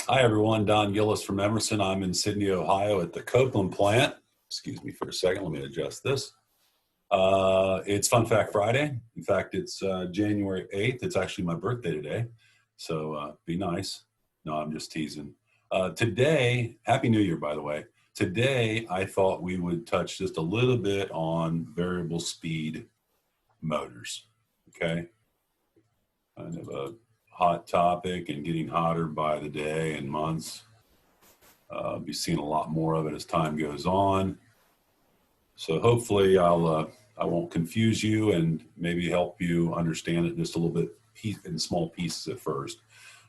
Hi, everyone. Don Gillis from Emerson. I'm in Sydney, Ohio at the Copeland plant. Excuse me for a second. Let me adjust this. It's Fun Fact Friday. In fact, it's January 8th. It's actually my birthday today. So be nice. No, I'm just teasing. Today, Happy New Year, by the way. Today, I thought we would touch just a little bit on variable speed motors. Okay. Kind of a hot topic and getting hotter by the day and months. Be seeing a lot more of it as time goes on. So hopefully I won't confuse you and maybe help you understand it just a little bit in small pieces at first.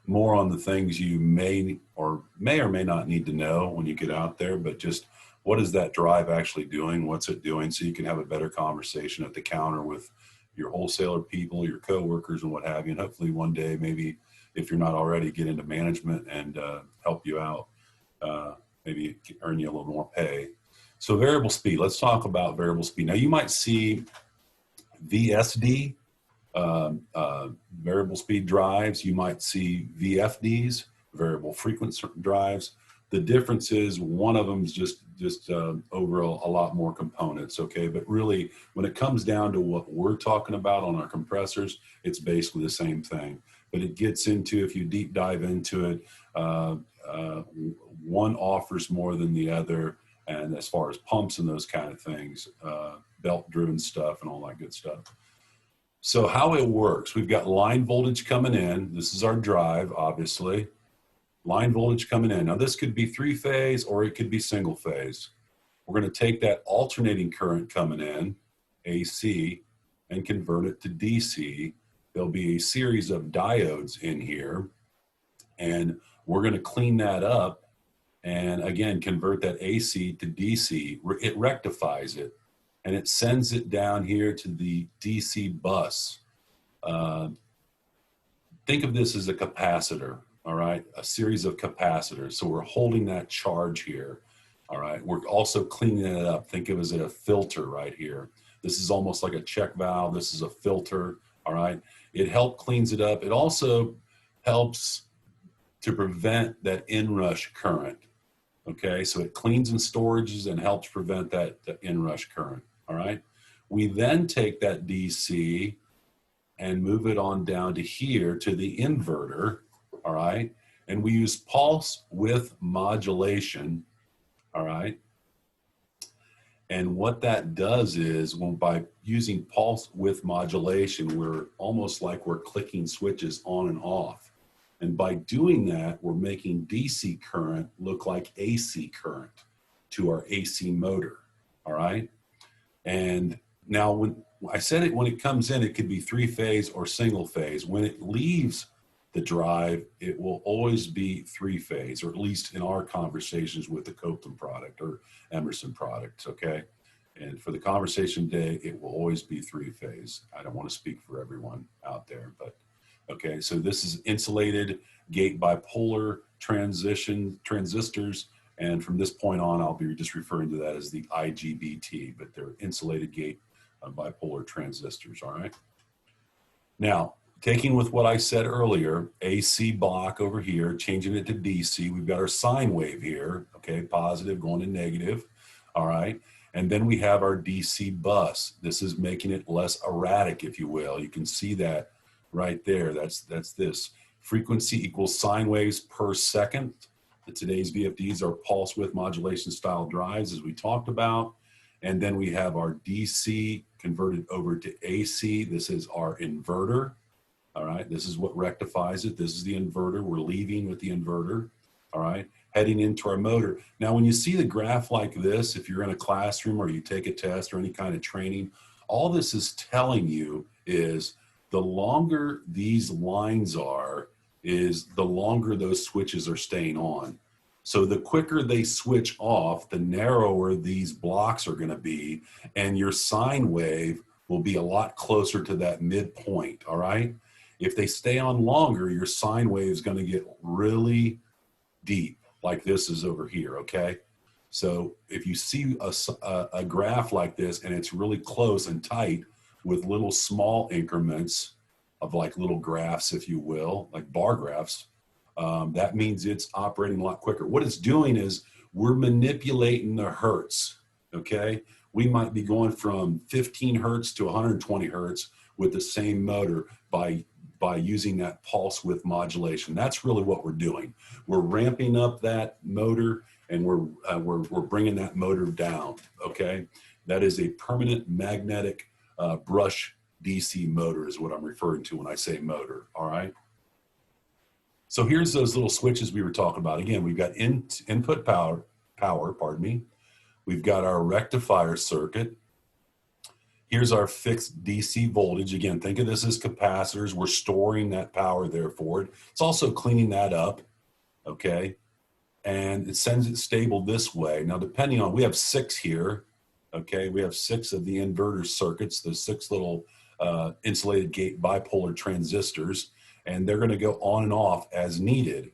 More on the things you may or may not need to know when you get out there, but just what is that drive actually doing? What's it doing? So you can have a better conversation at the counter with your wholesaler people, your coworkers, and what have you. And hopefully one day, maybe if you're not already, get into management and help you out, maybe earn you a little more pay. So variable speed, let's talk about variable speed. Now you might see VSD, variable speed drives. You might see VFDs, variable frequency drives. The difference is one of them is just over a lot more components, okay? But really, when it comes down to what we're talking about on our compressors, it's basically the same thing. But it gets into, if you deep dive into it, one offers more than the other, and as far as pumps and those kind of things, belt-driven stuff and all that good stuff. So how it works, we've got line voltage coming in. This is our drive, obviously. Line voltage coming in. Now this could be three-phase or it could be single-phase. We're going to take that alternating current coming in, AC, and convert it to DC. There'll be a series of diodes in here, and we're going to clean that up and, again, convert that AC to DC. It rectifies it, and it sends it down here to the DC bus. Think of this as a capacitor. All right, a series of capacitors. So we're holding that charge here. All right, we're also cleaning it up. Think of it as a filter right here. This is almost like a check valve. This is a filter. All right, it cleans it up. It also helps to prevent that inrush current. Okay, so it cleans and storages and helps prevent that inrush current. All right, we then take that DC and move it on down to here to the inverter. All right, and we use pulse width modulation. All right, and what that does is, by using pulse width modulation, we're almost like we're clicking switches on and off, and by doing that, we're making DC current look like AC current to our AC motor. All right, and now when I said it, when it comes in, it could be three-phase or single-phase. When it leaves the drive, it will always be three-phase, or at least in our conversations with the Copeland product or Emerson products, okay? And for the conversation today, it will always be three-phase. I don't want to speak for everyone out there, but okay, so this is insulated gate bipolar transistors, and from this point on, I'll be just referring to that as the IGBT, but they're insulated gate bipolar transistors, all right? Now, taking with what I said earlier, AC block over here, changing it to DC, we've got our sine wave here, okay, positive going to negative, all right? And then we have our DC bus. This is making it less erratic, if you will. You can see that right there. That's this. Frequency equals sine waves per second. Today's VFDs are pulse width modulation style drives, as we talked about. And then we have our DC converted over to AC. This is our inverter. All right, this is what rectifies it. This is the inverter. We're leaving with the inverter, all right, heading into our motor. Now, when you see the graph like this, if you're in a classroom or you take a test or any kind of training, all this is telling you is the longer these lines are, is the longer those switches are staying on. So the quicker they switch off, the narrower these blocks are going to be, and your sine wave will be a lot closer to that midpoint, all right? If they stay on longer, your sine wave is going to get really deep, like this is over here, okay? So if you see a graph like this and it's really close and tight with little small increments of like little graphs, if you will, like bar graphs, that means it's operating a lot quicker. What it's doing is we're manipulating the hertz, okay? We might be going from 15 hertz to 120 hertz with the same motor by using that pulse width modulation. That's really what we're doing. We're ramping up that motor, and we're bringing that motor down, okay? That is a permanent magnetic brush DC motor is what I'm referring to when I say motor, all right? So here's those little switches we were talking about. Again, we've got input power, pardon me. We've got our rectifier circuit. Here's our fixed DC voltage. Again, think of this as capacitors. We're storing that power there for it. It's also cleaning that up, okay? And it sends it stable this way. Now, depending on, we have 6 here, okay? We have 6 of the inverter circuits, the 6 little insulated gate bipolar transistors, and they're gonna go on and off as needed.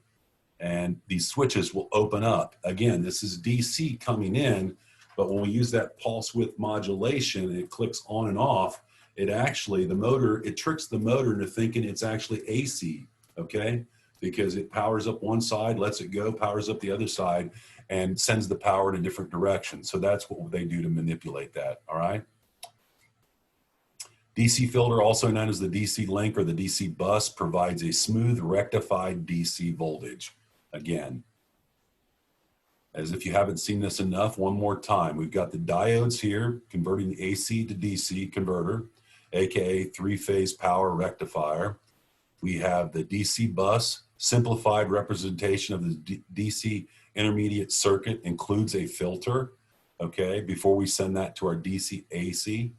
And these switches will open up. Again, this is DC coming in, but when we use that pulse width modulation and it clicks on and off, it actually, the motor, it tricks the motor into thinking it's actually AC, okay? Because it powers up one side, lets it go, powers up the other side, and sends the power in a different direction. So that's what they do to manipulate that, all right? DC filter, also known as the DC link or the DC bus, provides a smooth rectified DC voltage. Again, as if you haven't seen this enough, one more time. We've got the diodes here converting the AC to DC converter, AKA 3-phase power rectifier. We have the DC bus, simplified representation of the DC intermediate circuit, includes a filter, okay, before we send that to our DC AC.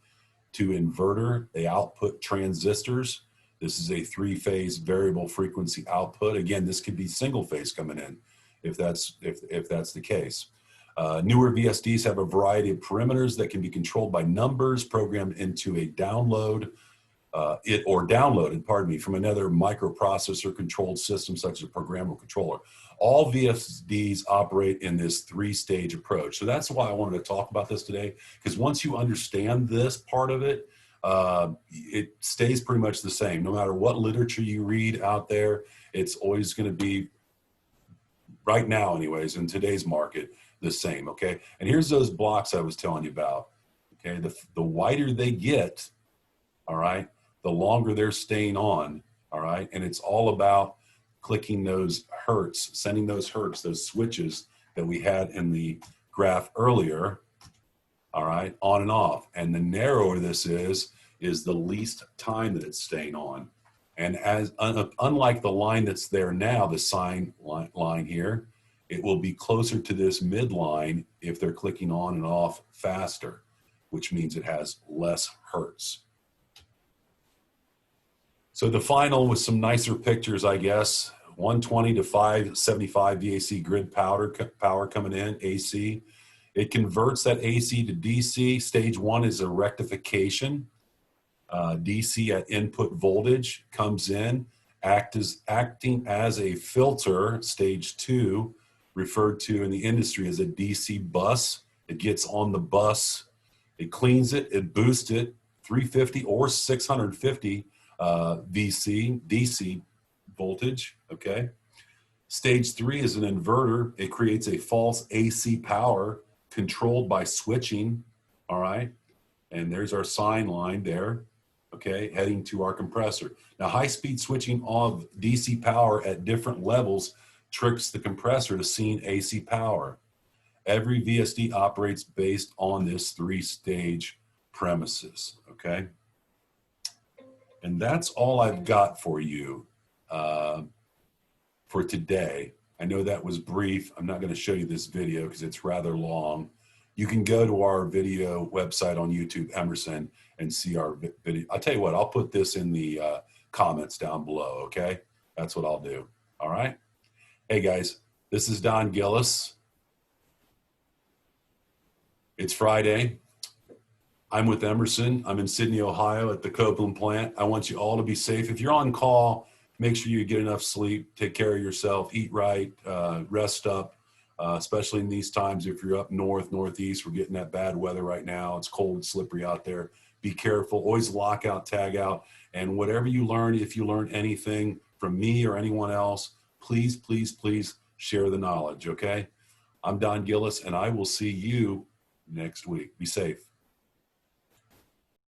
To inverter, the output transistors. This is a 3-phase variable frequency output. Again, this could be single phase coming in if that's the case. Newer VSDs have a variety of parameters that can be controlled by numbers programmed into a downloaded from another microprocessor controlled system such as a programmable controller. All VSDs operate in this 3-stage approach. So that's why I wanted to talk about this today, because once you understand this part of it, it stays pretty much the same. No matter what literature you read out there, it's always going to be, right now anyways, in today's market, the same, okay? And here's those blocks I was telling you about, okay? The wider they get, all right, the longer they're staying on, all right? And it's all about clicking those hertz, sending those hertz, those switches that we had in the graph earlier, all right, on and off. And the narrower this is the least time that it's staying on. And as unlike the line that's there now, the sine line here, it will be closer to this midline if they're clicking on and off faster, which means it has less hertz. So the final with some nicer pictures, I guess, 120 to 575 VAC grid power coming in, AC. It converts that AC to DC. Stage 1 is a rectification. DC at input voltage comes in, acting as a filter. Stage 2, referred to in the industry as a DC bus. It gets on the bus, it cleans it, it boosts it, 350 or 650 DC voltage, okay? Stage 3 is an inverter. It creates a false AC power controlled by switching, all right? And there's our sine line there, okay, heading to our compressor. Now, high-speed switching of DC power at different levels tricks the compressor to seeing AC power. Every VSD operates based on this 3-stage premises, okay? And that's all I've got for you for today. I know that was brief. I'm not going to show you this video because it's rather long. You can go to our video website on YouTube, Emerson, and see our video. I'll tell you what, I'll put this in the comments down below, okay? That's what I'll do, all right? Hey guys, this is Don Gillis. It's Friday. I'm with Emerson. I'm in Sydney, Ohio at the Copeland plant. I want you all to be safe. If you're on call, make sure you get enough sleep, take care of yourself, eat right, rest up, especially in these times. If you're up north, northeast, we're getting that bad weather right now. It's cold and slippery out there. Be careful, always lock out, tag out, and whatever you learn, if you learn anything from me or anyone else, please, please, please share the knowledge, okay? I'm Don Gillis, and I will see you next week. Be safe.